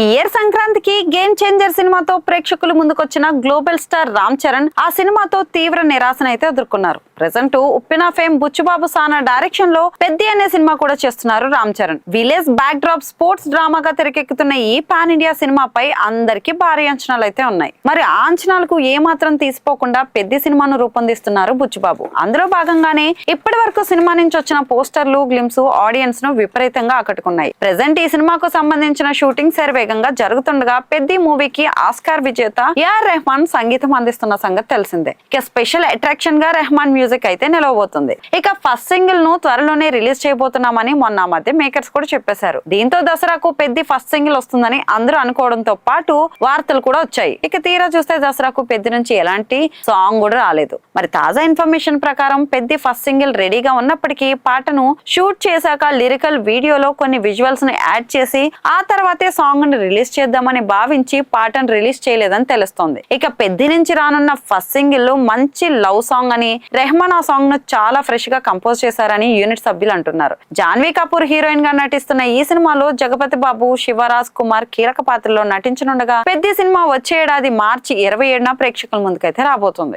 ఈ ఇయర్ సంక్రాంతికి game changer సినిమాతో ప్రేక్షకులు ముందుకొచ్చిన గ్లోబల్ స్టార్ రామ్ చరణ్ ఆ సినిమాతో తీవ్ర నిరాశనైతే ఎదుర్కొన్నారు. ప్రెసెంట్ ఉప్పిన ఫేమ్ బుచ్చుబాబు సానా డైరెక్షన్ లో పెద్ది అనే సినిమా కూడా చేస్తున్నారు Ram Charan. Village backdrop sports డ్రామాగా తెరకెక్కుతున్న ఈ పాన్ ఇండియా సినిమాపై అందరికీ భారీ అంచనాలు అయితే ఉన్నాయి. మరి ఆ అంచనాలకు ఏ మాత్రం తీసిపోకుండా పెద్ది సినిమాను రూపొందిస్తున్నారు బుచ్చుబాబు. అందులో భాగంగానే ఇప్పటి వరకు సినిమా నుంచి వచ్చిన పోస్టర్లు గ్లిమ్స్ ఆడియన్స్ ను విపరీతంగా ఆకట్టుకున్నాయి. ప్రెసెంట్ ఈ సినిమాకు సంబంధించిన షూటింగ్ వేగంగా జరుగుతుండగా పెద్ది మూవీకి ఆస్కార్ విజేత ఏఆర్ రెహమాన్ సంగీతం అందిస్తున్న సంగతి తెలిసిందే. ఇక స్పెషల్ అట్రాక్షన్ గా రెహమాన్ మ్యూజిక్ అయితే నిలవబోతుంది. ఇక ఫస్ట్ సింగిల్ ను త్వరలోనే రిలీజ్ చేయబోతున్నామని మొన్న మధ్య మేకర్స్ కూడా చెప్పేశారు. దీంతో దసరాకు పెద్ది ఫస్ట్ సింగిల్ వస్తుందని అందరూ అనుకోవడంతో పాటు వార్తలు కూడా వచ్చాయి. ఇక తీరా చూస్తే దసరాకు పెద్ది నుంచి ఎలాంటి సాంగ్ కూడా రాలేదు. మరి తాజా ఇన్ఫర్మేషన్ ప్రకారం పెద్ది ఫస్ట్ సింగిల్ రెడీగా ఉన్నప్పటికీ పాటను షూట్ చేశాక లిరికల్ వీడియోలో కొన్ని విజువల్స్ ను యాడ్ చేసి ఆ తర్వాతే సాంగ్ రిలీజ్ చేద్దామని భావించి పాటను రిలీజ్ చేయలేదని తెలుస్తోంది. ఇక పెద్ది నుంచి రానున్న ఫస్ట్ సింగిల్ లో మంచి లవ్ సాంగ్ అని రెహమాన్ ఆ సాంగ్ ను చాలా ఫ్రెష్ గా కంపోజ్ చేశారని యూనిట్ సభ్యులు అంటున్నారు. జాన్వీ కపూర్ హీరోయిన్ గా నటిస్తున్న ఈ సినిమాలో జగపతి బాబు, శివరాజ్ కుమార్ కీలక పాత్రలో నటించనుండగా పెద్ది సినిమా వచ్చే ఏడాది మార్చి 27న ప్రేక్షకుల ముందుకైతే రాబోతుంది.